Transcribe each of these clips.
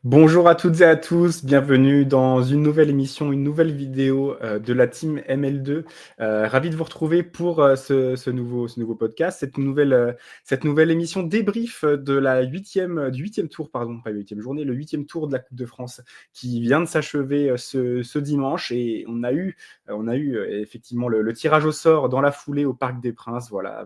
Bonjour à toutes et à tous, bienvenue dans une nouvelle émission, une nouvelle vidéo de la team ML2. Ravi de vous retrouver pour ce nouveau podcast, cette nouvelle émission débrief de du huitième tour, pardon, pas huitième journée, le huitième tour de la Coupe de France qui vient de s'achever ce dimanche et on a eu effectivement le tirage au sort dans la foulée au Parc des Princes, voilà,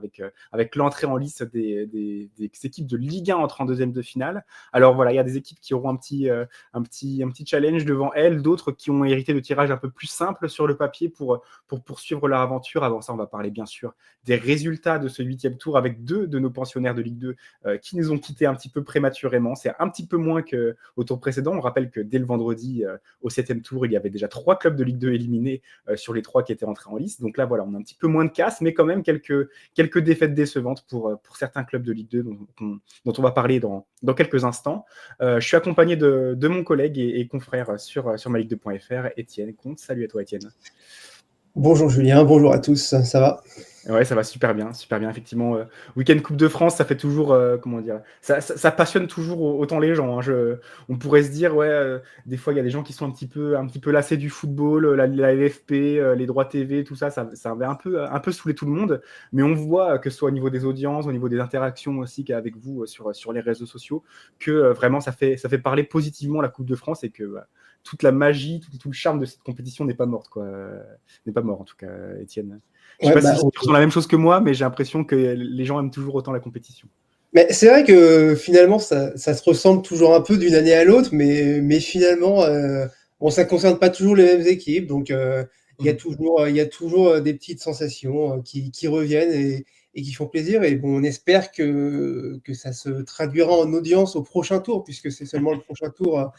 avec l'entrée en lice des équipes de Ligue 1 entrant en deuxième de finale. Alors voilà, il y a des équipes qui auront un petit challenge devant elles, d'autres qui ont hérité de tirages un peu plus simples sur le papier pour poursuivre leur aventure. Avant ça, on va parler bien sûr des résultats de ce huitième tour avec deux de nos pensionnaires de Ligue 2 qui nous ont quittés un petit peu prématurément. C'est un petit peu moins qu'au tour précédent. On rappelle que dès le vendredi, au septième tour, il y avait déjà 3 clubs de Ligue 2 éliminés sur les 3 qui étaient entrés en lice. Donc là, voilà, on a un petit peu moins de casse, mais quand même quelques défaites décevantes pour certains clubs de Ligue 2 dont on va parler dans quelques instants. Je suis accompagné de mon collègue et confrère sur malique2.fr, Étienne Comte. Salut à toi, Étienne. Bonjour Julien, bonjour à tous, ça va? Ouais, ça va super bien, effectivement. Week-end Coupe de France, ça fait toujours, comment dire, ça passionne toujours autant les gens, hein. On pourrait se dire, ouais, des fois, il y a des gens qui sont un petit peu lassés du football, la LFP, les droits TV, tout ça, ça avait un peu saoulé tout le monde. Mais on voit, que ce soit au niveau des audiences, au niveau des interactions aussi qu'avec vous sur les réseaux sociaux, que vraiment, ça fait parler positivement la Coupe de France et que toute la magie, tout le charme de cette compétition n'est pas morte, quoi. N'est pas mort, en tout cas, Étienne. Je sais Ouais, pas si tu ressens la même chose que moi, mais j'ai l'impression que les gens aiment toujours autant la compétition. mais c'est vrai que finalement ça se ressemble toujours un peu d'une année à l'autre, mais finalement, bon, ça concerne pas toujours les mêmes équipes, donc il y a toujours des petites sensations qui reviennent et qui font plaisir. Et bon, on espère que ça se traduira en audience au prochain tour, puisque c'est seulement le prochain tour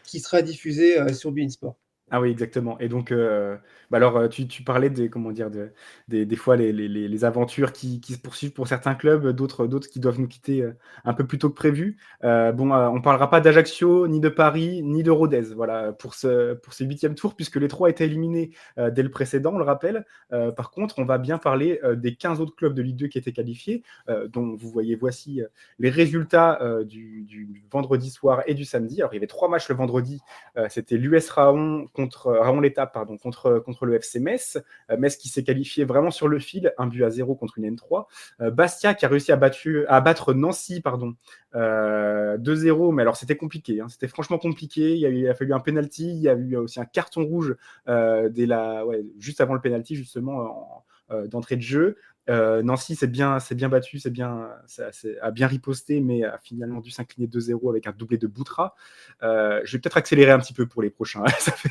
qui sera diffusé sur beIN Sport. Ah oui, exactement. Et donc, alors, tu parlais comment dire, des fois les aventures qui se poursuivent pour certains clubs, d'autres qui doivent nous quitter un peu plus tôt que prévu. Bon, on parlera pas d'Ajaccio, ni de Paris, ni de Rodez, voilà, pour ce huitième tour, puisque les 3 étaient éliminés dès le précédent, on le rappelle. Par contre, on va bien parler des 15 autres clubs de Ligue 2 qui étaient qualifiés, dont voici les résultats du vendredi soir et du samedi. Alors, il y avait 3 matchs le vendredi. C'était l'US Raon l'Étape contre le FC Metz. Metz qui s'est qualifié vraiment sur le fil, 1-0 contre une N3. Bastia qui a réussi à battre Nancy, 2-0, mais alors c'était compliqué, hein. C'était franchement compliqué. Il a fallu un penalty, il y a eu aussi un carton rouge juste avant le penalty, justement, d'entrée de jeu. Nancy s'est bien battu, a bien riposté, mais a finalement dû s'incliner 2-0 avec un doublé de Boutra. Je vais peut-être accélérer un petit peu pour les prochains.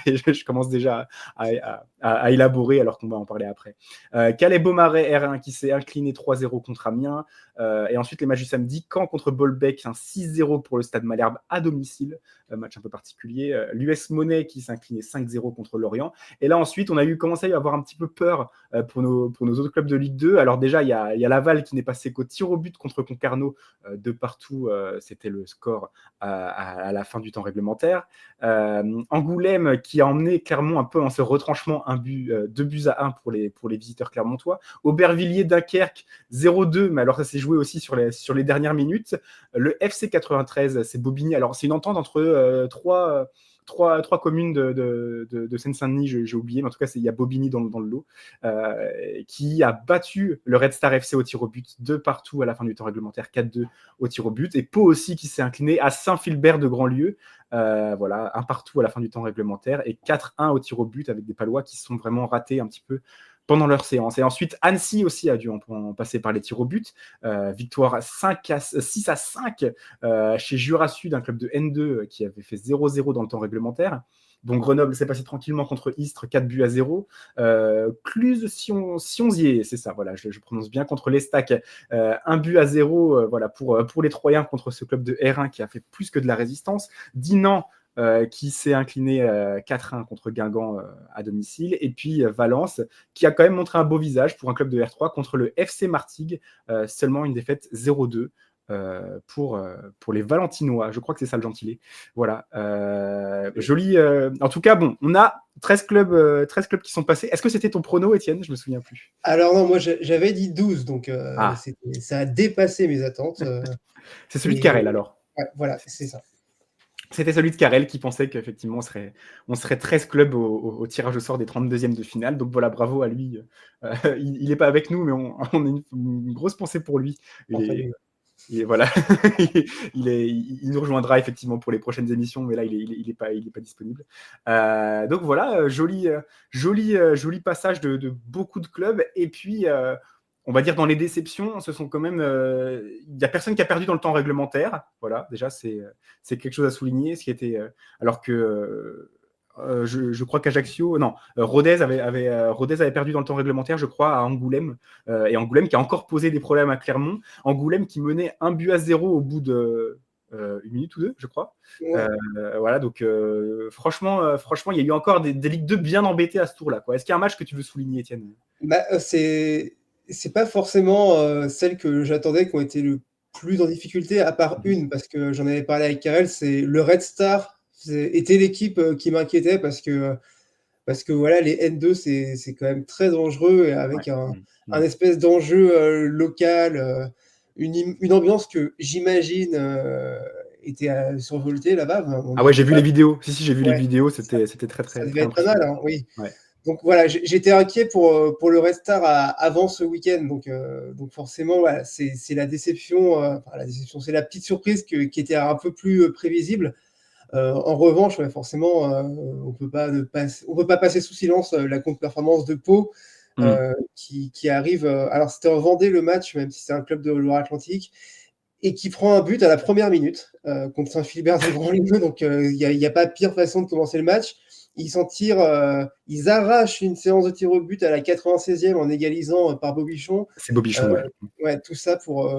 Je commence déjà à élaborer alors qu'on va en parler après. Calais-Beaumarais R1 qui s'est incliné 3-0 contre Amiens. Et ensuite, les matchs du samedi, Caen contre Bolbec, un 6-0 pour le Stade Malherbe à domicile, match un peu particulier. L'US Monnaie qui s'est incliné 5-0 contre Lorient. Et là, ensuite, on a commencé à avoir un petit peu peur pour nos autres clubs de Ligue 2. Alors déjà, il y a Laval qui n'est passé qu'au tir au but contre Concarneau de partout. C'était le score à la fin du temps réglementaire. Angoulême qui a emmené Clermont un peu en ce retranchement, 2-1 pour les visiteurs clermontois. Aubervilliers-Dunkerque, 0-2, mais alors ça s'est joué aussi sur les dernières minutes. Le FC 93, c'est Bobigny. Alors c'est une entente entre trois communes de Seine-Saint-Denis, j'ai oublié, mais en tout cas, il y a Bobigny dans le lot, qui a battu le Red Star FC au tir au but de partout à la fin du temps réglementaire, 4-2 au tir au but. Et Pau aussi qui s'est incliné à Saint-Philbert de Grandlieu, voilà, 1-1 à la fin du temps réglementaire et 4-1 au tir au but avec des Palois qui se sont vraiment ratés un petit peu pendant leur séance. Et ensuite, Annecy aussi a dû en passer par les tirs au but. Victoire 6-5 chez Jura Sud, un club de N2 qui avait fait 0-0 dans le temps réglementaire. Donc Grenoble s'est passé tranquillement contre Istres, 4-0. Cluse-Sionzier, c'est ça, voilà, je prononce bien, contre l'Estac, 1-0, voilà, pour les Troyens contre ce club de R1 qui a fait plus que de la résistance. Dinan, qui s'est incliné 4-1 contre Guingamp à domicile. Et puis Valence, qui a quand même montré un beau visage pour un club de R3 contre le FC Martigues, seulement une défaite 0-2. Pour les Valentinois, je crois que c'est ça le gentilé. Voilà. Joli. En tout cas, bon, on a 13 clubs qui sont passés. Est-ce que c'était ton prono, Étienne? Je me souviens plus. Alors non, moi j'avais dit 12, donc Ah, ça a dépassé mes attentes. c'est celui de Et Carrel alors. ouais, voilà, c'est ça. C'était celui de Carrel qui pensait qu'effectivement on serait 13 clubs au tirage au sort des 32e de finale. Donc voilà, bravo à lui. Il n'est pas avec nous, mais on a une grosse pensée pour lui. Et voilà, il nous rejoindra effectivement pour les prochaines émissions, mais là il est pas disponible. Donc voilà, joli passage de beaucoup de clubs. Et puis on va dire dans les déceptions, ce sont quand même, il y a personne qui a perdu dans le temps réglementaire. Voilà, déjà c'est quelque chose à souligner, ce qui était alors que je crois qu'Ajaccio, non, Rodez avait perdu dans le temps réglementaire, je crois, à Angoulême, et Angoulême qui a encore posé des problèmes à Clermont. Angoulême qui menait 1-0 au bout de une minute ou deux, je crois. Ouais. Voilà, donc franchement, il y a eu encore des Ligue 2 bien embêtés à ce tour-là, quoi. Est-ce qu'il y a un match que tu veux souligner, Étienne? Bah, c'est pas forcément celles que j'attendais qui ont été le plus en difficulté, à part une, parce que j'en avais parlé avec Karel, c'est le Red Star. Était l'équipe qui m'inquiétait parce que voilà, les N2, c'est quand même très dangereux et Ouais. avec un espèce d'enjeu local, une ambiance que j'imagine était survoltée là-bas. On Ah ouais, n'était j'ai vu pas. les vidéos. Si, j'ai vu les Ouais, vidéos, ça, c'était très, ça très, devait très être pas mal, impressionnant. hein, oui. Ouais. Donc voilà, j'étais inquiet pour le Red Star avant ce week-end. Donc forcément, voilà, c'est la déception. Enfin, la déception, c'est la petite surprise qui était un peu plus prévisible. En revanche, ouais, forcément, on peut pas passer sous silence la contre-performance de Pau qui arrive. Alors c'était en Vendée le match, même si c'est un club de Loire-Atlantique, et qui prend un but à la première minute contre Saint-Philbert de Grandlieu. Donc il y a pas pire façon de commencer le match. Ils s'en tirent, ils arrachent une séance de tir au but à la 96e en égalisant par Bobichon. C'est Bobichon, ouais. Ouais, tout ça pour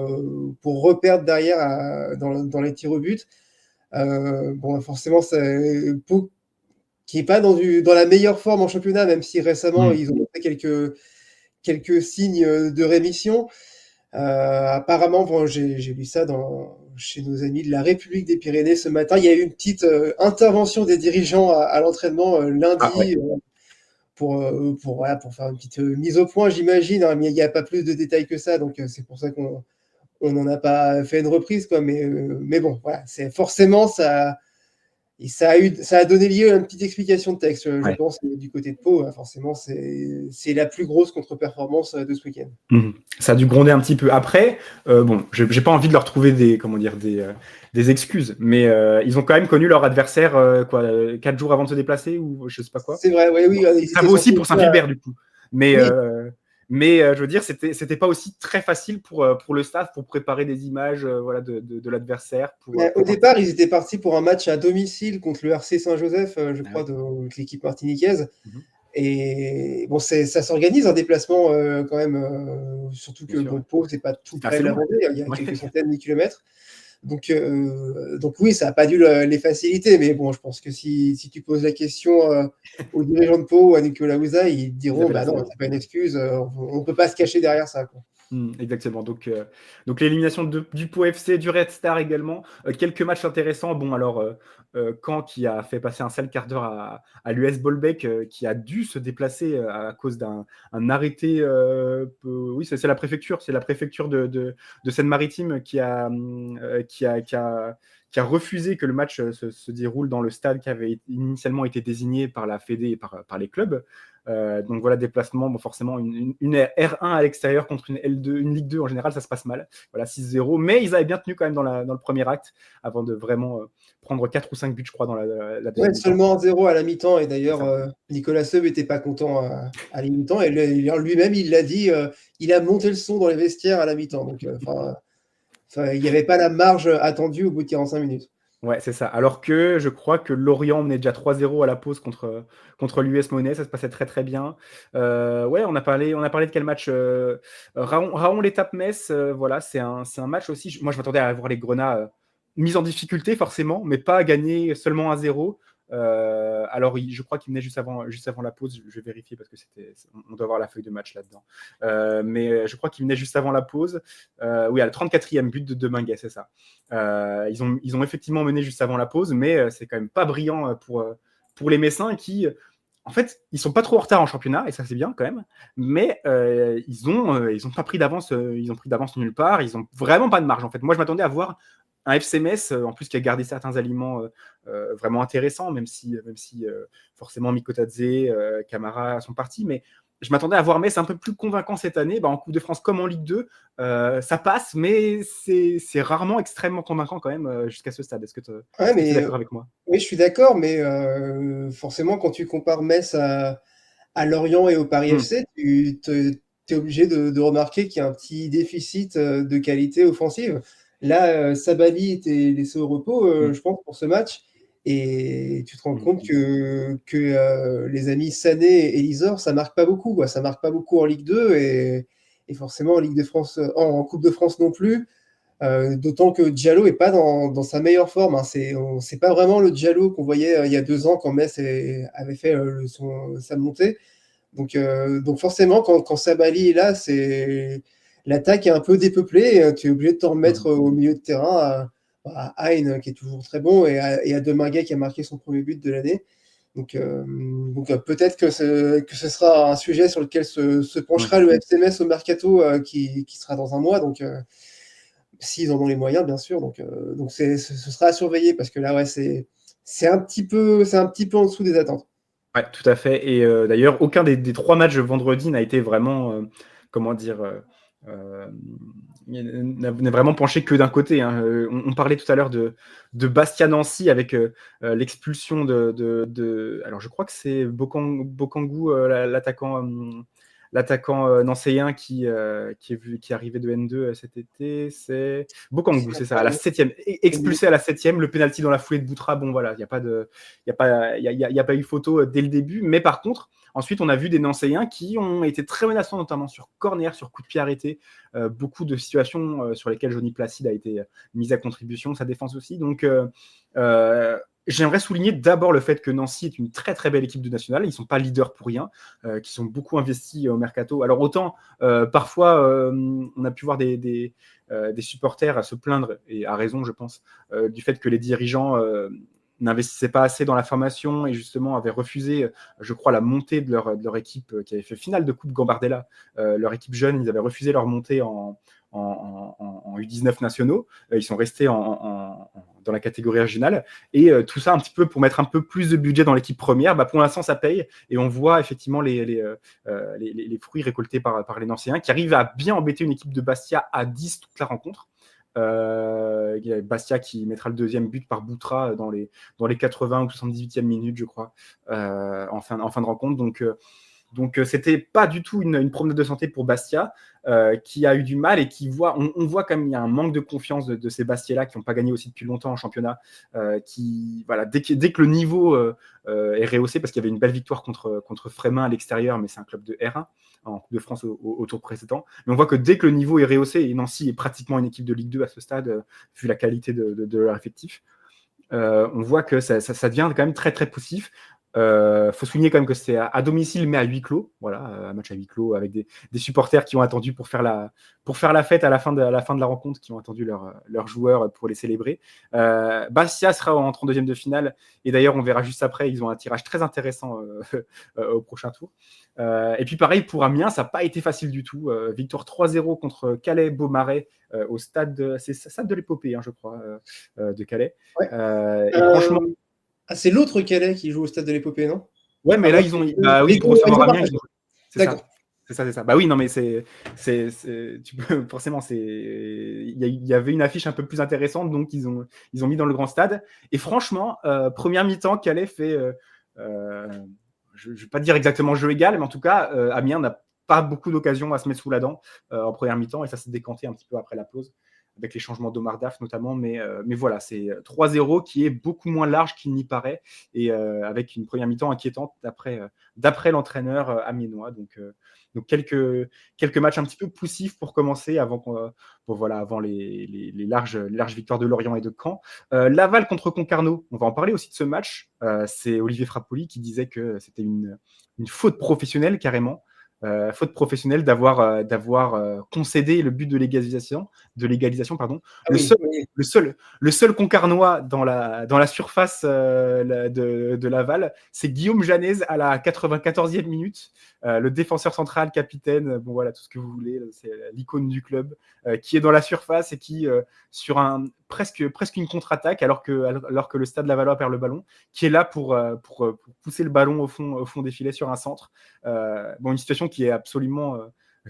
reperdre derrière dans les tirs au but. Bon, forcément, Pau qui est pas dans la meilleure forme en championnat, même si récemment ils ont montré quelques signes de rémission. Apparemment, bon, j'ai lu ça chez nos amis de la République des Pyrénées ce matin. Il y a eu une petite intervention des dirigeants à l'entraînement Ah ouais. lundi voilà, pour faire une petite mise au point, j'imagine, hein, mais il n'y a pas plus de détails que ça, donc c'est pour ça qu'on n'en a pas fait une reprise, quoi. Mais bon, voilà, c'est forcément ça. Et ça a donné lieu à une petite explication de texte, je Ouais. pense, du côté de Pau. Forcément, c'est la plus grosse contre-performance de ce week-end. Ça a dû gronder un petit peu. Après, bon, j'ai pas envie de leur trouver des excuses, mais ils ont quand même connu leur adversaire 4 jours avant de se déplacer ou je sais pas quoi. C'est vrai, ouais, oui, ils Ça étaient vaut aussi censés pour Saint-Philbert du coup. Mais Oui. Je veux dire, c'était pas aussi très facile pour le staff pour préparer des images voilà, de l'adversaire. Au départ, ils étaient partis pour un match à domicile contre le RC Saint-Joseph, je crois, de l'équipe martiniquaise. Et bon, ça s'organise un déplacement quand même, surtout que bon, Pau, c'est pas tout près de la Vendée, il y a quelques centaines de kilomètres. Donc oui, ça n'a pas dû les faciliter, mais bon, je pense que si tu poses la question aux dirigeants de Pau ou à Nicolas Houza, ils te diront, bah non, c'est pas une excuse, on ne peut pas se cacher derrière ça, quoi. Exactement. Donc l'élimination du Pau FC, du Red Star également. Quelques matchs intéressants. Bon, alors, Caen qui a fait passer un sale quart d'heure à l'US Bolbec, qui a dû se déplacer à cause d'un arrêté. Oui, c'est la préfecture. C'est la préfecture de Seine-Maritime qui a refusé que le match se déroule dans le stade qui avait initialement été désigné par la Fédé et par les clubs. Donc voilà, déplacement, bon, forcément, une R1 à l'extérieur contre une L2, une Ligue 2 en général, ça se passe mal. Voilà, 6-0. Mais ils avaient bien tenu quand même dans le premier acte avant de vraiment prendre 4 ou 5 buts, je crois, dans la deuxième Ouais, mi-temps. seulement 1-0 à la mi-temps. Et d'ailleurs, Nicolas Seub n'était pas content à la mi-temps. Et lui-même, il l'a dit, il a monté le son dans les vestiaires à la mi-temps. Donc, il n'y avait pas la marge attendue au bout de 45 minutes. Ouais, c'est ça. Alors que je crois que Lorient menait déjà 3-0 à la pause contre l'US Monnaie. Ça se passait très, très bien. Ouais, on a parlé de quel match Raon l'étape Metz, voilà, c'est un match aussi. Moi, je m'attendais à voir les Grenats mis en difficulté, forcément, mais pas à gagner seulement 1-0. Alors, je crois qu'il venait juste avant la pause. Je vais vérifier parce que on doit avoir la feuille de match là-dedans. Mais je crois qu'il venait juste avant la pause. Oui, à la 34e but de Deminguet, c'est ça. Ils ont effectivement mené juste avant la pause, mais c'est quand même pas brillant pour les Messins qui, en fait, ils sont pas trop en retard en championnat et ça c'est bien quand même. Mais ils ont pas pris d'avance. Ils ont pris d'avance nulle part. Ils ont vraiment pas de marge en fait. Moi, je m'attendais à voir un FC Metz, en plus, qui a gardé certains aliments vraiment intéressants, même si forcément Mikotadze, Camara sont partis, mais je m'attendais à voir Metz un peu plus convaincant cette année. En Coupe de France comme en Ligue 2, ça passe, mais c'est rarement extrêmement convaincant quand même jusqu'à ce stade. Est-ce que tu es d'accord avec moi? Oui, je suis d'accord, mais forcément, quand tu compares Metz à Lorient et au Paris FC, tu es obligé de remarquer qu'il y a un petit déficit de qualité offensive. Là, Sabaly était laissé au repos, je pense, pour ce match. Et tu te rends compte que les amis Sané et Lisor, ça marque pas beaucoup, quoi. Ça marque pas beaucoup en Ligue 2 et forcément en Ligue de France, en Coupe de France non plus. D'autant que Diallo n'est pas dans sa meilleure forme. Hein. C'est pas vraiment le Diallo qu'on voyait il y a 2 ans quand Metz avait fait sa montée. Donc forcément, quand Sabaly est là, l'attaque est un peu dépeuplée. Tu es obligé de te remettre au milieu de terrain à Hein, qui est toujours très bon, et à Deminguet qui a marqué son premier but de l'année. Donc peut-être que ce sera un sujet sur lequel se penchera le FC Metz au mercato qui sera dans un mois. Donc s'ils en ont les moyens, bien sûr. Donc ce sera à surveiller, parce que là, ouais, c'est un petit peu en dessous des attentes. Ouais, tout à fait. Et d'ailleurs, aucun des 3 matchs vendredi n'a été vraiment, comment dire, n'a vraiment penché que d'un côté. Hein. On parlait tout à l'heure de Bastia-Nancy avec l'expulsion alors je crois que c'est Bokangou, l'attaquant nancéen qui arrivait de N2 cet été. C'est Bokangou, c'est ça, à la 7e, expulsé à la 7e, le penalty dans la foulée de Boutra. Bon voilà, il n'y a pas eu photo dès le début, mais par contre, ensuite on a vu des Nancéens qui ont été très menaçants, notamment sur corner, sur coup de pied arrêté, beaucoup de situations sur lesquelles Johnny Placide a été mise à contribution, sa défense aussi. Donc j'aimerais souligner d'abord le fait que Nancy est une très très belle équipe de nationale. Ils ne sont pas leaders pour rien, qui sont beaucoup investis au mercato. Alors autant parfois on a pu voir des supporters à se plaindre, et à raison je pense, du fait que les dirigeants n'investissaient pas assez dans la formation et justement avaient refusé, je crois, la montée de leur équipe qui avait fait finale de Coupe Gambardella. Leur équipe jeune, ils avaient refusé leur montée en U19 nationaux. Ils sont restés dans la catégorie régionale. Et tout ça un petit peu pour mettre un peu plus de budget dans l'équipe première. Pour l'instant, ça paye. Et on voit effectivement les fruits récoltés par les Nancéens, qui arrivent à bien embêter une équipe de Bastia à 10 toute la rencontre. Bastia qui mettra le 2e but par Boutra dans les 80 ou 78e minutes, je crois, en fin de rencontre. Donc c'était pas du tout une promenade de santé pour Bastia, qui a eu du mal et on voit quand même il y a un manque de confiance de ces Bastiais-là qui n'ont pas gagné aussi depuis longtemps en championnat, dès que le niveau est rehaussé, parce qu'il y avait une belle victoire contre Frémin à l'extérieur, mais c'est un club de R1 en Coupe de France au tour précédent. Mais on voit que dès que le niveau est rehaussé, et Nancy est pratiquement une équipe de Ligue 2 à ce stade, vu la qualité de leur effectif, on voit que ça devient quand même très très poussif. Faut souligner quand même que c'est à domicile mais à huis clos, voilà, un match à huis clos avec des supporters qui ont attendu pour faire la fête à la fin de la rencontre, qui ont attendu leurs joueurs pour les célébrer. Bastia sera en 32e de finale, et d'ailleurs on verra juste après, ils ont un tirage très intéressant au prochain tour. Et puis pareil pour Amiens, ça n'a pas été facile du tout. Victoire 3-0 contre Calais-Beaumarais au stade de l'épopée, hein, je crois, de Calais. Ouais. Et franchement, c'est l'autre Calais qui joue au stade de l'épopée, non? Ouais, mais là, ils ont. Oui, pour recevoir Amiens, c'est ça. C'est ça. Oui, non, mais forcément, il y avait une affiche un peu plus intéressante, donc ils ont mis dans le grand stade. Et franchement, première mi-temps, Calais fait, je ne vais pas dire exactement jeu égal, mais en tout cas, Amiens n'a pas beaucoup d'occasions à se mettre sous la dent en première mi-temps, et ça s'est décanté un petit peu après la pause, avec les changements d'Omar Daf notamment, mais voilà, c'est 3-0 qui est beaucoup moins large qu'il n'y paraît, et avec une première mi-temps inquiétante d'après l'entraîneur amiénois. Donc quelques matchs un petit peu poussifs pour commencer avant les larges victoires de Lorient et de Caen. Laval contre Concarneau, on va en parler aussi de ce match. C'est Olivier Frappoli qui disait que c'était une faute professionnelle carrément. Faute professionnelle d'avoir concédé le but de l'égalisation. Le seul Concarnois dans la surface de Laval, c'est Guillaume Janez à la 94e minute. le défenseur central, capitaine, bon voilà, tout ce que vous voulez, c'est l'icône du club, qui est dans la surface et qui, sur presque une contre-attaque, alors que le Stade Lavallois perd le ballon, qui est là pour pousser le ballon au fond des filets sur un centre. Bon, une situation qui est absolument...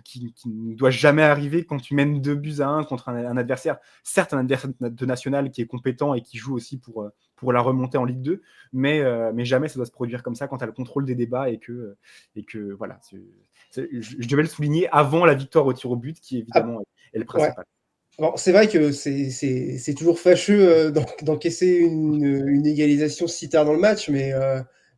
qui ne doit jamais arriver quand tu mènes 2-1 contre un adversaire, certes un adversaire de national qui est compétent et qui joue aussi pour la remontée en Ligue 2, mais jamais ça doit se produire comme ça quand tu as le contrôle des débats et que voilà. Je devais le souligner avant la victoire au tir au but, qui évidemment est le principal. Ouais. Bon, c'est vrai que c'est toujours fâcheux d'encaisser une égalisation si tard dans le match, mais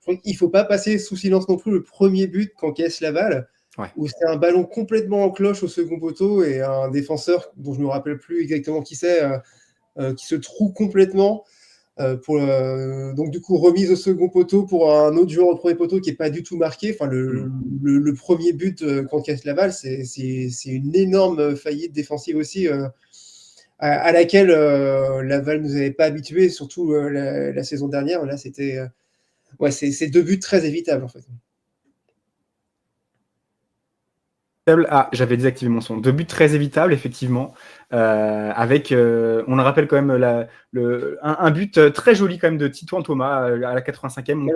il ne faut pas passer sous silence non plus le premier but qu'encaisse Laval, où c'est un ballon complètement en cloche au second poteau et un défenseur dont je ne me rappelle plus exactement qui c'est, qui se trouve complètement. Donc du coup remise au second poteau pour un autre joueur au premier poteau qui n'est pas du tout marqué. Enfin, le premier but qu'encaisse Laval, c'est une énorme faillite défensive aussi, à laquelle Laval ne nous avait pas habitués, surtout la saison dernière. Là, c'était c'est 2 buts très évitables en fait. J'avais désactivé mon son. 2 buts très évitables, effectivement, avec, on le rappelle quand même, un but très joli quand même de Titouan Thomas à la 85e.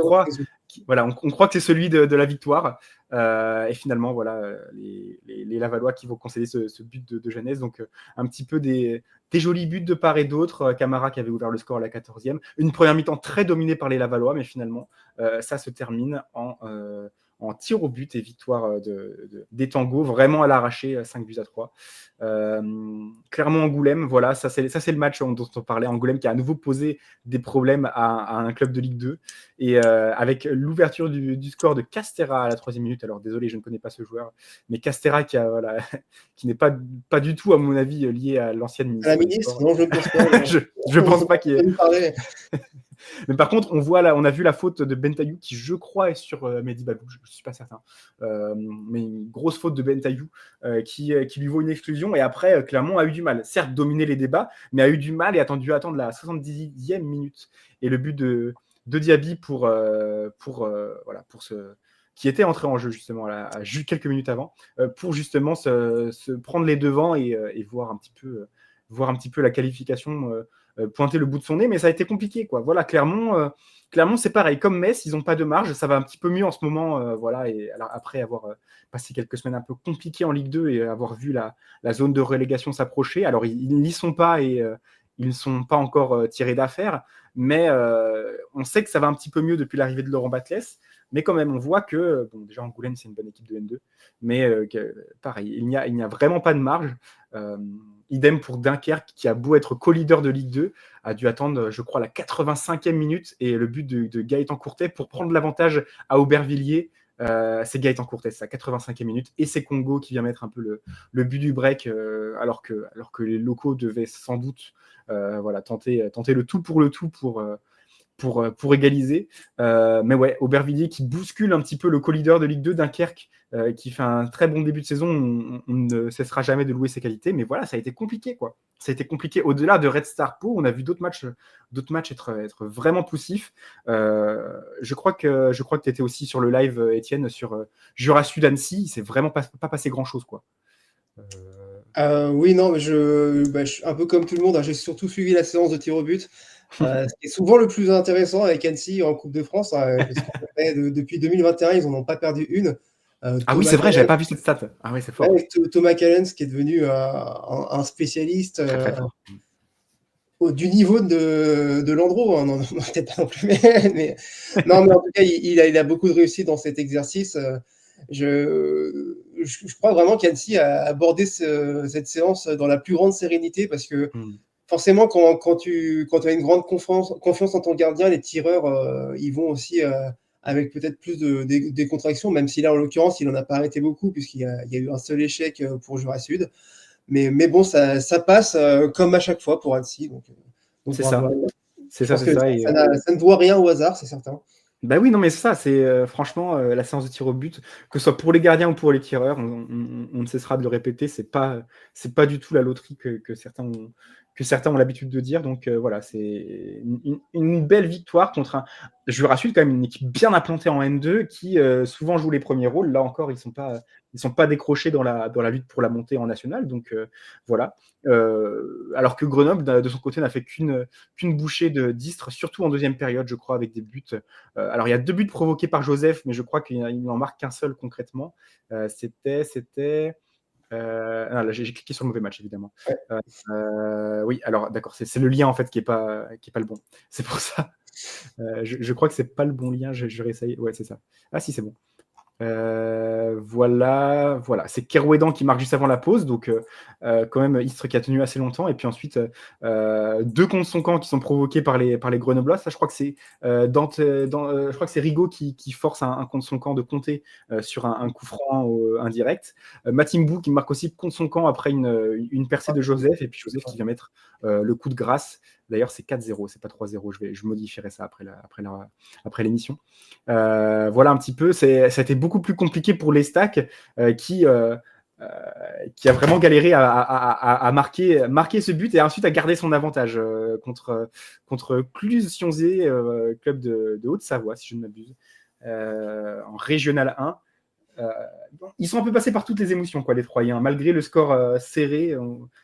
On croit que c'est celui de la victoire. Et finalement, voilà, les Lavallois qui vont concéder ce but de jeunesse. Donc, un petit peu des jolis buts de part et d'autre. Camara qui avait ouvert le score à la 14e. Une première mi-temps très dominée par les Lavallois, mais finalement, ça se termine en tir au but et victoire des Tangos, vraiment à l'arraché, 5-3. Clermont-Angoulême, voilà, ça c'est le match dont on parlait. Angoulême qui a à nouveau posé des problèmes à un club de Ligue 2. Et avec l'ouverture du score de Castera à la 3e minute, alors désolé, je ne connais pas ce joueur, mais Castera qui n'est pas du tout, à mon avis, lié à l'ancienne ministre. À la ministre, non, je ne pense pas. je pense pas qu'il est... Mais par contre, on a vu la faute de Bentaillou qui, je crois, est sur Mehdi Babou, je ne suis pas certain. Mais une grosse faute de Bentaillou qui lui vaut une exclusion. Et après, Clermont a eu du mal. Certes, dominer les débats, mais a eu du mal et a dû attendre la 70e minute. Et le but de Diaby qui était entré en jeu justement quelques minutes avant, pour justement se prendre les devants et voir un petit peu la qualification pointer le bout de son nez, mais ça a été compliqué, quoi. Voilà, Clermont, c'est pareil, comme Metz, ils n'ont pas de marge, ça va un petit peu mieux en ce moment, voilà, et alors, après avoir passé quelques semaines un peu compliquées en Ligue 2 et avoir vu la zone de relégation s'approcher, alors ils n'y sont pas et ils ne sont pas encore tirés d'affaire, mais on sait que ça va un petit peu mieux depuis l'arrivée de Laurent Batles, mais quand même, on voit que, bon, déjà Angoulême, c'est une bonne équipe de N2, mais pareil, il n'y a vraiment pas de marge. Idem pour Dunkerque, qui a beau être co-leader de Ligue 2, a dû attendre, je crois, la 85e minute et le but de Gaëtan Courtet pour prendre l'avantage à Aubervilliers. C'est Gaëtan Courtet, sa 85e minute, et c'est Congo qui vient mettre un peu le but du break, alors que les locaux devaient sans doute tenter le tout pour égaliser. Mais ouais, Aubervilliers qui bouscule un petit peu le co-leader de Ligue 2, Dunkerque, qui fait un très bon début de saison. On ne cessera jamais de louer ses qualités, mais voilà, ça a été compliqué, quoi. Ça a été compliqué. Au-delà de Red Star Pau, on a vu d'autres matchs être vraiment poussifs. Je crois que tu étais aussi sur le live, Étienne, sur Jura Sud Annecy. Il s'est vraiment pas passé grand-chose, quoi. Oui, non, mais un peu comme tout le monde, j'ai surtout suivi la séance de tir au but. Ce qui est souvent le plus intéressant avec Annecy en Coupe de France, parce que depuis 2021, ils n'en ont pas perdu une. Ah oui, c'est vrai, j'avais pas vu cette stat. Ah oui, c'est fort. Avec Thomas Callens, qui est devenu un spécialiste très fort. Du niveau de Landreau, hein, non, peut-être pas non plus, mais non, mais en tout cas, il a beaucoup de réussite dans cet exercice. Je crois vraiment qu'Annecy a abordé cette séance dans la plus grande sérénité, parce que forcément, quand tu as une grande confiance en ton gardien, les tireurs, ils vont aussi avec peut-être plus des contractions, même si là, en l'occurrence, il n'en a pas arrêté beaucoup, puisqu'il y a eu un seul échec pour Jura Sud. Mais bon, ça passe comme à chaque fois pour Annecy. Donc c'est ça. C'est ça. Ça ne doit rien au hasard, c'est certain. Bah oui, non, mais c'est ça, c'est franchement la séance de tir au but, que ce soit pour les gardiens ou pour les tireurs, on ne cessera de le répéter, c'est pas du tout la loterie que certains que certains ont l'habitude de dire. Donc voilà, c'est une belle victoire contre je rassure, quand même une équipe bien implantée en N2 qui souvent joue les premiers rôles. Là encore, ils sont pas décrochés dans la lutte pour la montée en nationale. Donc voilà. Alors que Grenoble, de son côté, n'a fait qu'une bouchée d'Istres, surtout en deuxième période, je crois, avec des buts. Alors il y a 2 buts provoqués par Joseph, mais je crois qu'il n'en marque qu'un seul concrètement. C'était là, j'ai cliqué sur le mauvais match, évidemment. Oui, alors d'accord, c'est le lien en fait qui est pas le bon. C'est pour ça. Je crois que c'est pas le bon lien. Je vais réessayer. Ouais, c'est ça. Ah si, c'est bon. Voilà. C'est Kerouédan qui marque juste avant la pause, donc quand même Istres qui a tenu assez longtemps, et puis ensuite 2 contre son camp qui sont provoqués par les Grenoblois. Ça, je crois que c'est je crois que c'est Rigaud qui force un contre son camp de compter sur un coup franc indirect. Matimbou qui marque aussi contre son camp après une percée de Joseph, et puis Joseph qui vient mettre le coup de grâce. D'ailleurs, c'est 4-0, c'est pas 3-0. Je modifierai ça après l'émission. Voilà un petit peu. Ça a été beaucoup plus compliqué pour les Stacks qui a vraiment galéré à marquer ce but et ensuite à garder son avantage contre Cluse-Sionzé, club de Haute-Savoie, si je ne m'abuse, en Régional 1. Ils sont un peu passés par toutes les émotions, quoi, les Troyens, malgré le score serré.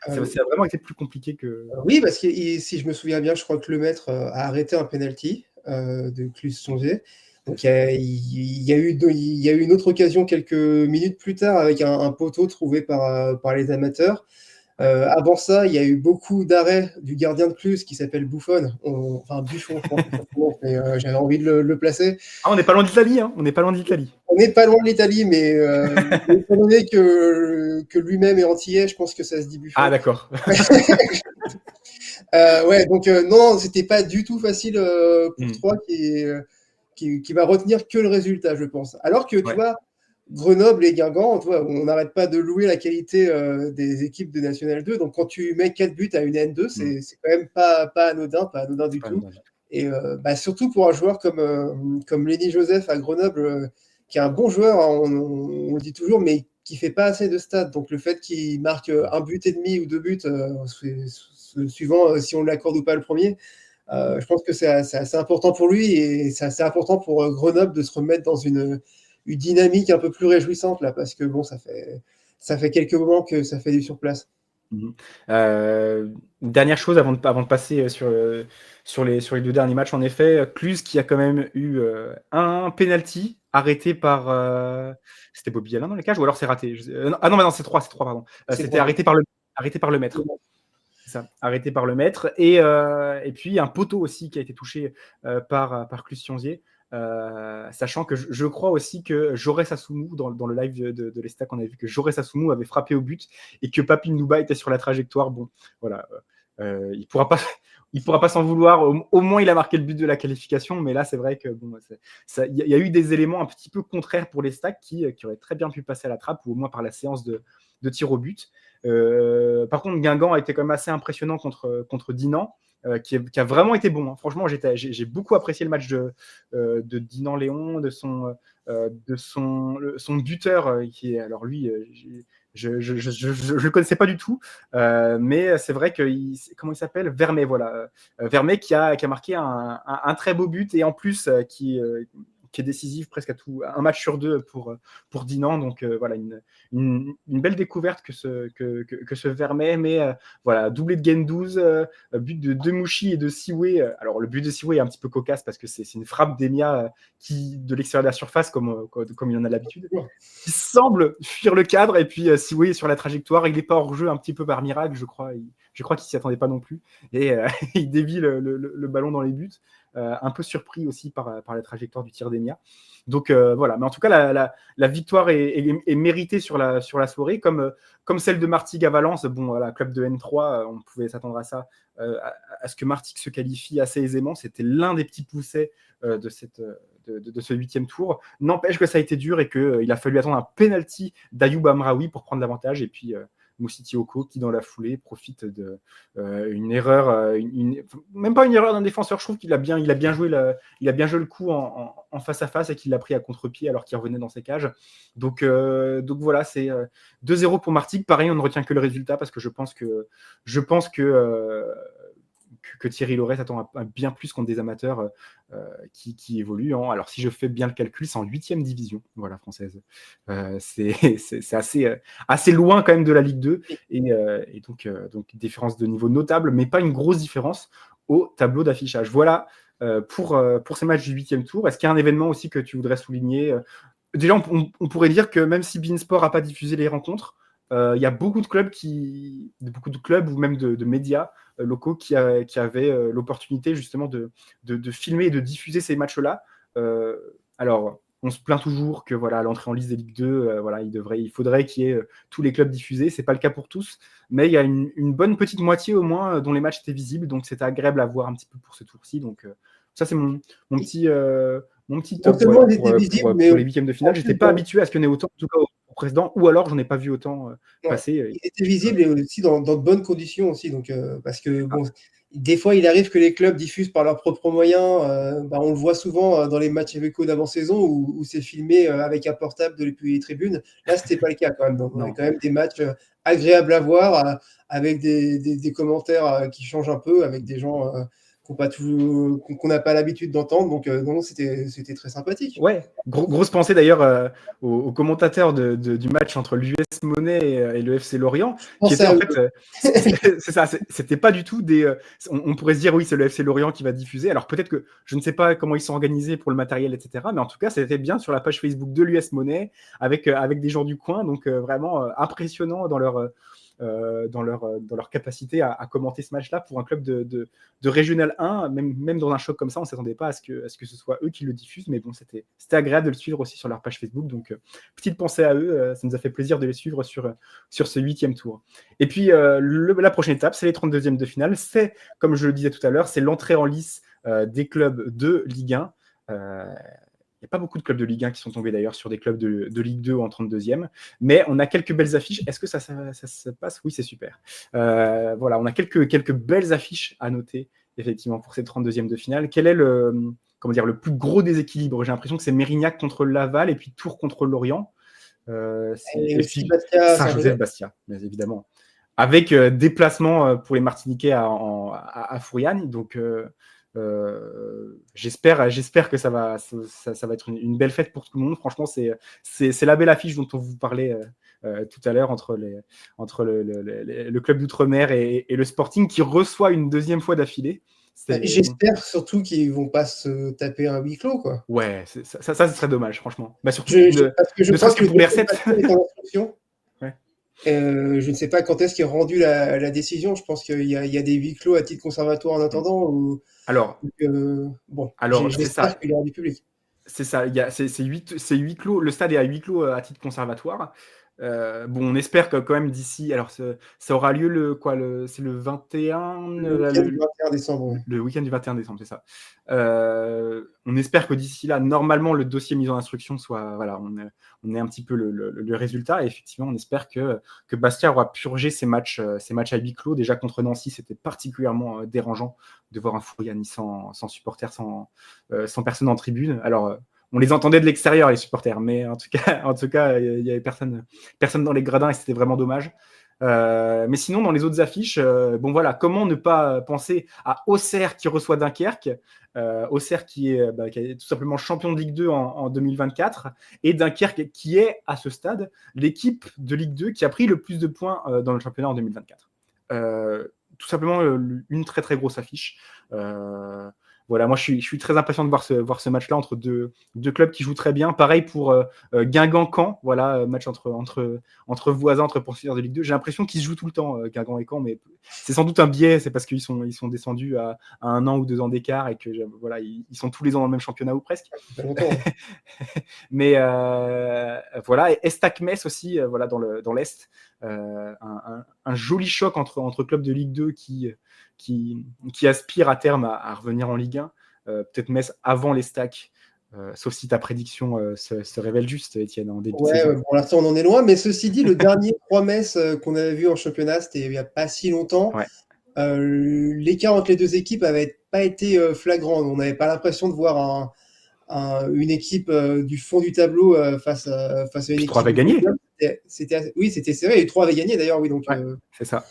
Ça a vraiment été plus compliqué que. Oui, parce que si je me souviens bien, je crois que Lemaître a arrêté un penalty de Cluse-Sionzé. Donc il y a eu une autre occasion quelques minutes plus tard avec un poteau trouvé par les amateurs. Avant ça, il y a eu beaucoup d'arrêts du gardien de Cluse qui s'appelle Buffon, enfin Buffon, je pense que ça prononce, mais j'avais envie de le placer. Ah, on n'est pas loin de l'Italie, hein. On n'est pas loin de l'Italie. On n'est pas loin de l'Italie, mais étant donné que lui-même est antillais, je pense que ça se dit Buffon. Ah, d'accord. Ouais, donc non, c'était pas du tout facile pour Troyes qui va retenir que le résultat, je pense. Alors que, tu vois, Grenoble et Guingamp, tu vois, on n'arrête pas de louer la qualité des équipes de National 2. Donc, quand tu mets 4 buts à une N2, c'est quand même pas anodin du tout. Et surtout pour un joueur comme Lenny Joseph à Grenoble, qui est un bon joueur, hein, on le dit toujours, mais qui fait pas assez de stats. Donc, le fait qu'il marque un but et demi ou 2 buts, suivant si on l'accorde ou pas le premier, je pense que c'est assez important pour lui et c'est assez important pour Grenoble de se remettre dans une dynamique un peu plus réjouissante là, parce que bon, ça fait quelques moments que ça fait du surplace. Dernière chose avant de passer sur les 2 derniers matchs, en effet, Cluse qui a quand même eu un penalty arrêté par c'était Bobby Alain dans les cages ou alors c'est raté. Non, c'est 3 pardon. C'était arrêté par le maître. C'est ça, arrêté par le maître. Et puis un poteau aussi qui a été touché par Cluse-Sionzier. Sachant que je crois aussi que Jaurès Assoumou, dans le live de l'Estac, on a vu que Jaurès Assoumou avait frappé au but et que Papi Nouba était sur la trajectoire. Bon, voilà, il pourra pas s'en vouloir. Au moins, il a marqué le but de la qualification, mais là, c'est vrai que bon, il y a eu des éléments un petit peu contraires pour l'Estac qui auraient très bien pu passer à la trappe ou au moins par la séance de tir au but. Par contre, Guingamp a été quand même assez impressionnant contre Dinan. Qui a vraiment été bon. Hein. Franchement, j'ai beaucoup apprécié le match de Dinan Léon, de son buteur, qui est alors lui, je le connaissais pas du tout, mais c'est vrai que comment il s'appelle, Vermet, voilà, Vermet qui a marqué un très beau but et en plus qui est décisif presque à un match sur 2 pour Dinan. Donc voilà, une belle découverte que ce Vermet, mais voilà, doublé de Gendouzi, but de Demouchi et de Siwe. Alors le but de Siwe est un petit peu cocasse parce que c'est une frappe d'Emia qui de l'extérieur de la surface comme il en a l'habitude, qui semble fuir le cadre et puis Siwe est sur la trajectoire, il n'est pas hors jeu un petit peu par miracle, je crois qu'il s'y attendait pas non plus et il dévie le ballon dans les buts. Un peu surpris aussi par la trajectoire du tir d'Emia. Donc voilà, mais en tout cas la victoire est méritée sur la soirée, comme celle de Martigues à Valence. Bon, voilà, club de N3, on pouvait s'attendre à ça, à ce que Martigues se qualifie assez aisément. C'était l'un des petits poussets de ce 8e tour. N'empêche que ça a été dur et qu'il a fallu attendre un penalty d'Ayoub Amraoui pour prendre l'avantage. Et puis Moussiti Oko, qui dans la foulée profite une erreur, même pas une erreur d'un défenseur. Je trouve qu'il a bien joué le coup en face à face et qu'il l'a pris à contre-pied alors qu'il revenait dans ses cages. Donc voilà, c'est 2-0 pour Martigues. Pareil, on ne retient que le résultat parce que je pense que Thierry Loret s'attend à bien plus contre des amateurs qui évoluent. Alors, si je fais bien le calcul, c'est en 8e division, voilà, française. C'est assez loin quand même de la Ligue 2. Et donc, différence de niveau notable, mais pas une grosse différence au tableau d'affichage. Voilà pour ces matchs du 8e tour. Est-ce qu'il y a un événement aussi que tu voudrais souligner? Déjà, on pourrait dire que même si beIN Sport n'a pas diffusé les rencontres, il y a beaucoup de clubs ou même de médias locaux qui avaient l'opportunité justement de filmer et de diffuser ces matchs-là. Alors, on se plaint toujours que voilà, l'entrée en liste des Ligue 2, voilà, il faudrait qu'il y ait tous les clubs diffusés. C'est pas le cas pour tous, mais il y a une bonne petite moitié au moins dont les matchs étaient visibles, donc c'était agréable à voir un petit peu pour ce tour-ci. Donc ça, c'est mon petit Non top seulement voilà, il était visible, mais pour les huitièmes de finale. en J'étais plus, pas habitué à ce qu'il y en ait autant, en tout cas au précédent, ou alors j'en ai pas vu autant ouais, passer. il était visible et aussi dans de bonnes conditions aussi. Donc, parce que Ah, bon, des fois, il arrive que les clubs diffusent par leurs propres moyens. On le voit souvent dans les matchs Iveco d'avant-saison où c'est filmé avec un portable depuis les tribunes. Là, c'était pas le cas quand même. Donc, on avait non. quand même des matchs agréables à voir avec des commentaires qui changent un peu, avec des gens qu'on n'a pas l'habitude d'entendre. Donc, non, c'était très sympathique. Ouais, grosse pensée d'ailleurs aux commentateurs du match entre l'US Monnaie et le FC Lorient, Je qui pense était à en eux. fait, c'est ça, c'était pas du tout on pourrait se dire oui, c'est le FC Lorient qui va diffuser. Alors peut-être que je ne sais pas comment ils sont organisés pour le matériel, etc. Mais en tout cas, c'était bien sur la page Facebook de l'US Monnaie avec des gens du coin, donc vraiment impressionnant dans leur capacité à commenter ce match-là pour un club de Régional 1, même dans un choc comme ça, on ne s'attendait pas à ce que ce soit eux qui le diffusent, mais bon, c'était agréable de le suivre aussi sur leur page Facebook, donc petite pensée à eux, ça nous a fait plaisir de les suivre sur ce 8e tour. Et puis la prochaine étape, c'est les 32e de finale, c'est, comme je le disais tout à l'heure, c'est l'entrée en lice des clubs de Ligue 1. Il n'y a pas beaucoup de clubs de Ligue 1 qui sont tombés d'ailleurs sur des clubs de Ligue 2 en 32e, mais on a quelques belles affiches. Est-ce que ça se passe? Oui, c'est super. Voilà, on a quelques belles affiches à noter, effectivement, pour ces 32e de finale. Quel est le plus gros déséquilibre? J'ai l'impression que c'est Mérignac contre Laval et puis Tours contre Lorient. Et Et aussi puis Bastia, Saint-Joseph. Saint-Joseph-Bastia, bien évidemment. Avec déplacement pour les Martiniquais à Fouriane. Donc, j'espère que ça va être une belle fête pour tout le monde. Franchement, c'est la belle affiche dont on vous parlait tout à l'heure entre le club d'outre-mer et le Sporting qui reçoit une deuxième fois d'affilée. J'espère surtout qu'ils vont pas se taper un huis clos, quoi. Ouais, ça ce serait dommage, franchement. Bah, surtout Parce que je ne crois serait-ce que que le pour les dossier de recettes. Bastia est en instruction. Ouais. Je ne sais pas quand est-ce qu'est rendue la décision. Je pense qu'il y a des huis clos à titre conservatoire en attendant ou Alors, bon, c'est j'espère ça. qu'il y aura du public. C'est ça, c'est huis clos. Le stade est à huis clos à titre conservatoire. Bon, on espère que quand même d'ici. Alors, ça aura lieu c'est le 21, Le week-end du 21 décembre, ouais. le week-end du 21 décembre, c'est ça. On espère que d'ici là, normalement, le dossier mis en instruction soit. Voilà, on ait un petit peu le résultat. Et effectivement, on espère que Bastia aura purgé ces matchs à huis clos. Déjà contre Nancy, c'était particulièrement dérangeant de voir un Fouriani sans supporters, sans personne en tribune. Alors, on les entendait de l'extérieur, les supporters, mais en tout cas, il y avait personne dans les gradins et c'était vraiment dommage. Mais sinon, dans les autres affiches, bon voilà, comment ne pas penser à Auxerre qui reçoit Dunkerque, Auxerre qui est tout simplement champion de Ligue 2 en 2024, et Dunkerque qui est à ce stade l'équipe de Ligue 2 qui a pris le plus de points dans le championnat en 2024. Tout simplement une très très grosse affiche. Voilà, moi je suis très impatient de voir ce match-là entre deux clubs qui jouent très bien. Pareil pour Guingamp-Caen, voilà, match entre voisins, entre poursuivants de Ligue 2. J'ai l'impression qu'ils se jouent tout le temps, Guingamp et Caen, mais c'est sans doute un biais, c'est parce qu'ils sont descendus à 1 an ou 2 ans d'écart et que voilà, ils sont tous les ans dans le même championnat ou presque. Ça fait longtemps, hein. Mais voilà, et Estac-Metz aussi, voilà, dans l'Est. Un joli choc entre clubs de Ligue 2 qui aspirent à terme à revenir en Ligue 1. Peut-être Metz avant les Stacks Sauf si ta prédiction se révèle juste, Étienne, en début de Ouais, saison. pour l'instant, on en est loin. Mais ceci dit, le dernier 3-Metz qu'on avait vu en championnat, c'était il n'y a pas si longtemps. Ouais. L'écart entre les deux équipes n'avait pas été flagrant. On n'avait pas l'impression de voir une équipe du fond du tableau face à une Puis 3 équipe avait du gagné. podium. Oui, c'était serré. Et 3 avaient gagné d'ailleurs. Oui, donc Ouais, c'est ça.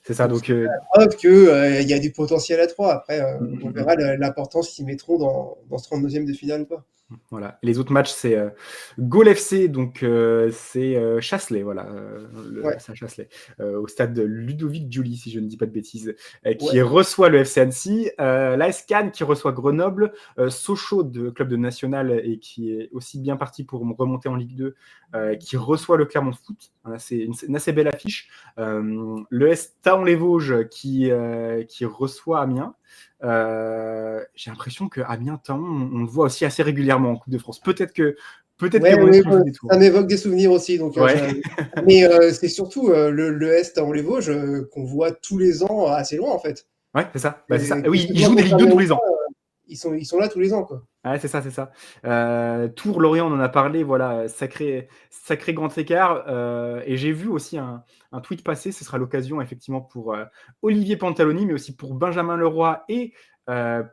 C'est ça. Donc, c'est la preuve qu'il y a du potentiel à 3. Après, on verra l'importance qu'ils mettront dans ce 32e de finale ou pas. Voilà. Et les autres matchs, c'est Gaulle FC, donc c'est Chasselet, voilà, Ouais. ça Chasselet, au stade de Ludovic Giuly, si je ne dis pas de bêtises, qui Ouais. reçoit le FC Annecy, l'AS Cannes qui reçoit Grenoble, Sochaux, de club de national et qui est aussi bien parti pour remonter en Ligue 2, qui reçoit le Clermont Foot, une assez belle affiche, le S Taon-les-Vosges qui reçoit Amiens. J'ai l'impression que Amiens, on le voit aussi assez régulièrement en Coupe de France. Peut-être que Ouais, joue des tours. ça m'évoque des souvenirs aussi. Donc, Ouais. mais c'est surtout le Est en les Vosges qu'on voit tous les ans assez loin en fait. Ouais, c'est ça. Bah, c'est ça. Que Oui, ce ils soit jouent des contre Ligue 2 Amiens tous ou les pas, ans. ils sont là tous les ans, quoi. Ouais, c'est ça, c'est ça. Tours, Lorient, on en a parlé, voilà, sacré grand écart. Et j'ai vu aussi un tweet passer, ce sera l'occasion effectivement pour Olivier Pantaloni, mais aussi pour Benjamin Leroy et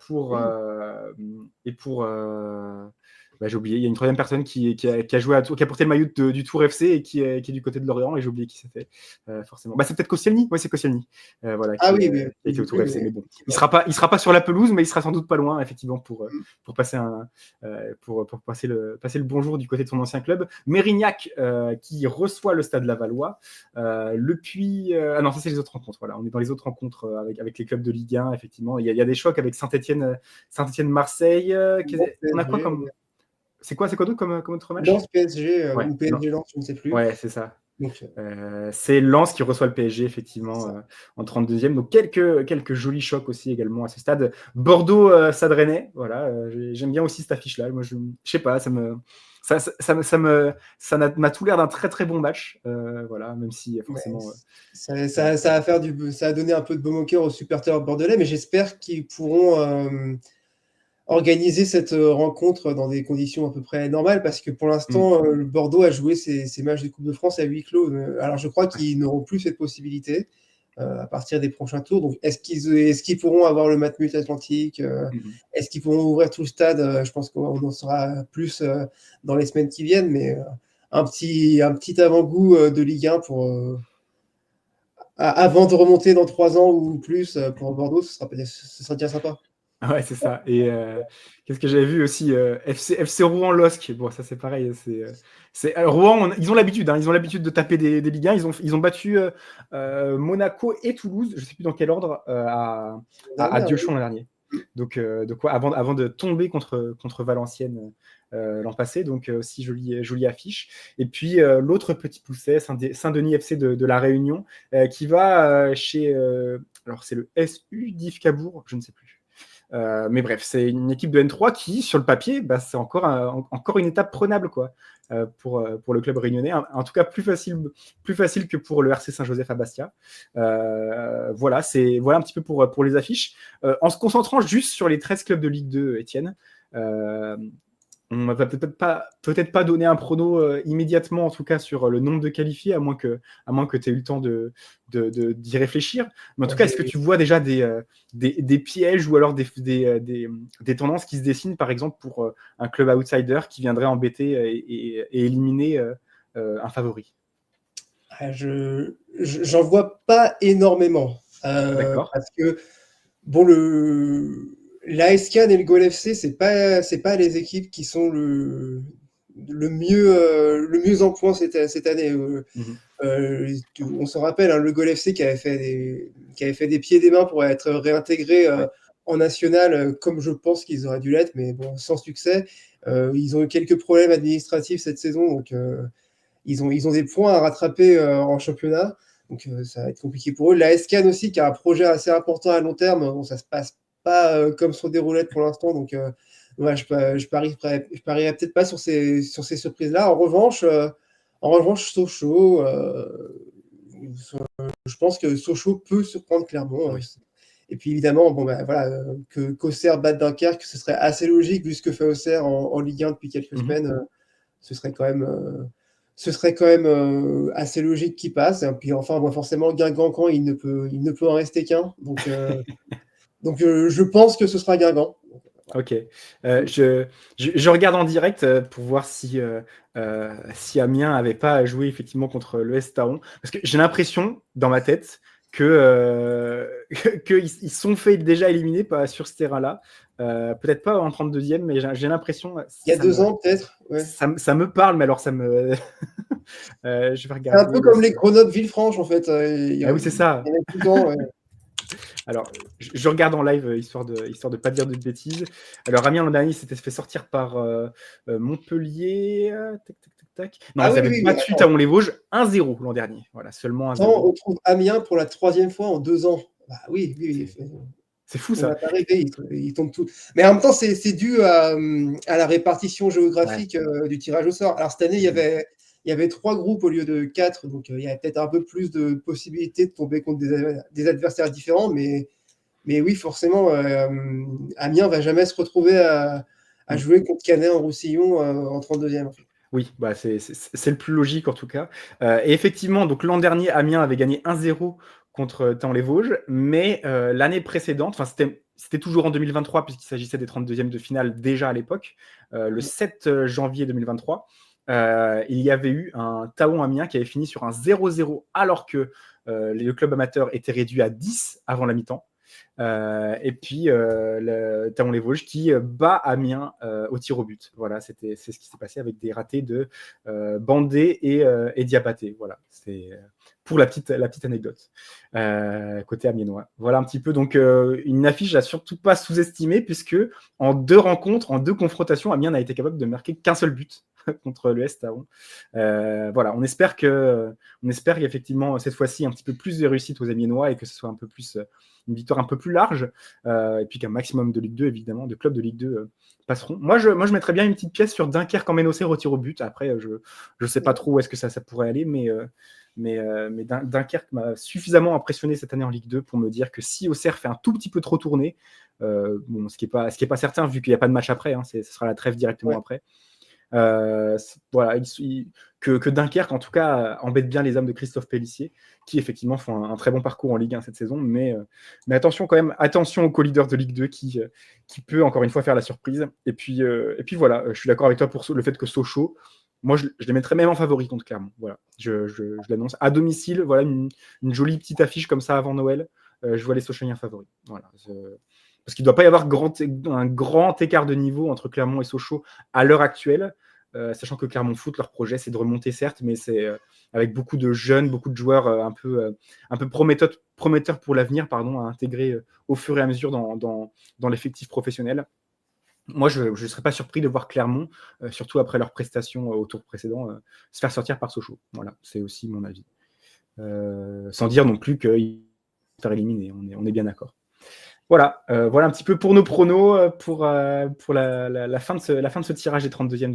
pour j'ai oublié, il y a une troisième personne qui a joué qui a porté le maillot du Tour FC et qui est du côté de Lorient, et j'ai oublié qui c'était forcément. Bah, c'est peut-être Koscielny. Ouais, c'est Koscielny. Voilà, Ah qui oui, a été au Tour FC, mais bon, il ouais. sera pas sur la pelouse, mais il sera sans doute pas loin effectivement pour passer pour passer le bonjour du côté de son ancien club. Mérignac qui reçoit le Stade Lavallois. Le Puy. Ah non, ça c'est les autres rencontres. Voilà, on est dans les autres rencontres avec les clubs de Ligue 1. Effectivement, il y a des chocs avec Saint-Étienne, Marseille. On a quoi comme. C'est quoi d'autre comme autre match? Lens PSG Ouais, ou PSG Lens, je ne sais plus. ouais, c'est ça. Donc, C'est Lens qui reçoit le PSG, effectivement, en 32e. Donc, quelques jolis chocs aussi également à ce stade. Bordeaux, Stade Rennais. Voilà, j'aime bien aussi cette affiche-là. Moi, je sais pas, ça m'a tout l'air d'un très très bon match. Voilà, même si forcément. ça a donné un peu de baume au cœur aux supporters bordelais, mais j'espère qu'ils pourront organiser cette rencontre dans des conditions à peu près normales, parce que pour l'instant, le Bordeaux a joué ses matchs de Coupe de France à huis clos. Alors je crois qu'ils n'auront plus cette possibilité à partir des prochains tours. Donc est-ce qu'ils pourront avoir le Matmut Atlantique Est-ce qu'ils pourront ouvrir tout le stade Je pense qu'on en saura plus dans les semaines qui viennent, mais un petit avant-goût de Ligue 1 avant de remonter dans 3 ans ou plus pour Bordeaux, ce sera bien sympa. Ouais, c'est ça. Et qu'est-ce que j'avais vu aussi, FC Rouen LOSC. Bon, ça c'est pareil. Rouen, ils ont l'habitude. Ils ont l'habitude de taper des Ligue 1. Ils ont battu Monaco et Toulouse, je ne sais plus dans quel ordre, à Dieulchon l'an dernier. Donc ouais, avant de tomber contre Valenciennes l'an passé. Donc aussi jolie affiche. Et puis l'autre petit pousset, Saint-Denis FC de La Réunion, qui va chez. Alors c'est le SU d'Yves Cabourg, je ne sais plus. Mais bref, c'est une équipe de N3 qui, sur le papier, c'est encore une étape prenable, quoi, pour le club réunionnais. En tout cas, plus facile que pour le RC Saint-Joseph à Bastia. Voilà un petit peu pour les affiches. En se concentrant juste sur les 13 clubs de Ligue 2, Étienne, on ne va peut-être pas donner un prono immédiatement, en tout cas sur le nombre de qualifiés, à moins que tu aies eu le temps d'y réfléchir. Mais en tout cas, est-ce que tu vois déjà des pièges ou alors des tendances qui se dessinent, par exemple, pour un club outsider qui viendrait embêter et éliminer un favori? J'en vois pas énormément. D'accord. Parce que, bon, l'AS Cannes et le Gol FC, c'est pas les équipes qui sont le mieux en point cette année. On se rappelle, le Gol FC qui avait fait des pieds et des mains pour être réintégré en national, comme je pense qu'ils auraient dû l'être, mais bon, sans succès. Ils ont eu quelques problèmes administratifs cette saison, donc ils ont des points à rattraper en championnat. Donc ça va être compliqué pour eux. La SCAN aussi, qui a un projet assez important à long terme. Bon, ça se passe pas comme sur des roulettes pour l'instant. Donc ouais, je parierais peut-être pas sur ces surprises-là. En revanche, Sochaux, je pense que Sochaux peut surprendre Clermont. Et puis évidemment, bon, ben, voilà, qu'Auxerre batte Dunkerque, ce serait assez logique vu ce que fait Auxerre en Ligue 1 depuis quelques Mhm. semaines. Ce serait quand même, assez logique qu'il passe. Et puis enfin, bon, forcément, Guingamp-Caen, il ne peut en rester qu'un. Donc, je pense que ce sera Guingamp. Ok. Je regarde en direct pour voir si Amiens n'avait pas joué effectivement contre l'ES Taon. Parce que j'ai l'impression, dans ma tête, qu'ils ils sont fait déjà éliminer sur ce terrain-là. Peut-être pas en 32e, mais j'ai l'impression, Il y a 2 ans, peut-être. Ouais. ça me parle, mais alors ça me. Je vais C'est un peu regarder. comme les Grenoble-Villefranche, en fait. Ah oui, c'est ça. Il y en a tout le temps. Ouais. Alors, je regarde en live, histoire de pas dire de bêtises. Alors, Amiens, l'an dernier, s'était fait sortir par Montpellier. Tac, tac, tac, tac. Non, Ah ils oui, avaient oui, oui. battu Taon-les-Vosges 1-0 l'an dernier. Voilà, seulement Attends, 1-0. on trouve Amiens pour la 3e fois en 2 ans. Bah oui, oui, oui. C'est fou, On n'a ça. pas rêvé, ils tombent tous. Mais en même temps, c'est dû à la répartition Ouais. géographique du tirage au sort. Alors cette année, il y avait 3 groupes au lieu de 4, donc il y a peut-être un peu plus de possibilités de tomber contre des adversaires différents. Mais oui, forcément, Amiens va jamais se retrouver à Mm. jouer contre Canet en Roussillon en 32e. En fait. Oui, bah c'est le plus logique en tout cas. Et effectivement, donc l'an dernier, Amiens avait gagné 1-0 contre Taon-les-Vosges, mais l'année précédente, enfin c'était toujours en 2023 puisqu'il s'agissait des 32e de finale déjà à l'époque, le 7 janvier 2023, il y avait eu un Taon-Amiens qui avait fini sur un 0-0 alors que le club amateur était réduit à 10 avant la mi-temps. Et puis le Taon-les-Vosges qui bat Amiens au tir au but. Voilà, c'est ce qui s'est passé avec des ratés de Bandé et Diabaté. Voilà, c'est pour la petite anecdote côté amiénois. Voilà un petit peu donc une affiche à surtout pas sous-estimer puisque en 2 rencontres, en 2 confrontations, Amiens n'a été capable de marquer qu'un seul but contre l'ES Taon. Voilà, on espère qu'effectivement cette fois-ci un petit peu plus de réussite aux Amiénois et que ce soit un peu plus une victoire un peu plus large, et puis qu'un maximum de Ligue 2, évidemment, de clubs de Ligue 2 passeront. Moi, je mettrais bien une petite pièce sur Dunkerque en Ménocé au tir au but. Après, je ne sais pas trop où est-ce que ça pourrait aller, mais Dunkerque m'a suffisamment impressionné cette année en Ligue 2 pour me dire que si Auxerre fait un tout petit peu trop tourner, bon, ce qui est pas certain vu qu'il n'y a pas de match après, hein, ce sera la trêve directement Ouais. après. Voilà, que Dunkerque, en tout cas, embête bien les hommes de Christophe Pélissier, qui effectivement font un très bon parcours en Ligue 1 cette saison. Mais attention quand même, attention au co-leader de Ligue 2 qui peut encore une fois faire la surprise. Et puis voilà, je suis d'accord avec toi pour le fait que Sochaux, moi je les mettrais même en favori contre Clermont. Voilà, je l'annonce. À domicile, voilà une jolie petite affiche comme ça avant Noël. Je vois les Sochaliens favoris. Voilà. Parce qu'il ne doit pas y avoir un grand écart de niveau entre Clermont et Sochaux à l'heure actuelle, sachant que Clermont Foot, leur projet, c'est de remonter, certes, mais c'est avec beaucoup de jeunes, beaucoup de joueurs un peu prometteurs pour l'avenir, à intégrer au fur et à mesure dans l'effectif professionnel. Moi, je ne serais pas surpris de voir Clermont, surtout après leur prestation au tour précédent, se faire sortir par Sochaux. Voilà, c'est aussi mon avis. Sans dire non plus qu'ils vont se faire éliminer, on est bien d'accord. Voilà, voilà un petit peu pour nos pronos pour la fin de ce tirage des 32e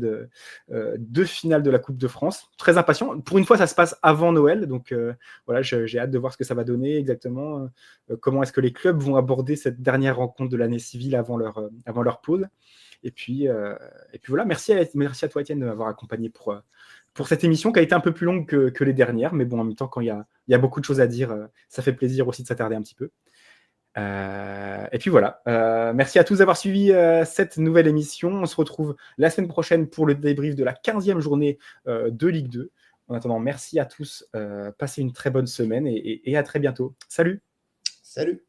de finale de la Coupe de France. Très impatient. Pour une fois, ça se passe avant Noël, donc voilà, j'ai hâte de voir ce que ça va donner exactement. Comment est-ce que les clubs vont aborder cette dernière rencontre de l'année civile avant leur pause. Et puis voilà, merci à toi, Étienne, de m'avoir accompagné pour cette émission qui a été un peu plus longue que les dernières, mais bon, en même temps, quand il y a beaucoup de choses à dire, ça fait plaisir aussi de s'attarder un petit peu. Et puis voilà, merci à tous d'avoir suivi cette nouvelle émission. On se retrouve la semaine prochaine pour le débrief de la 15e journée de Ligue 2. En attendant, merci à tous, passez une très bonne semaine et à très bientôt. Salut! Salut!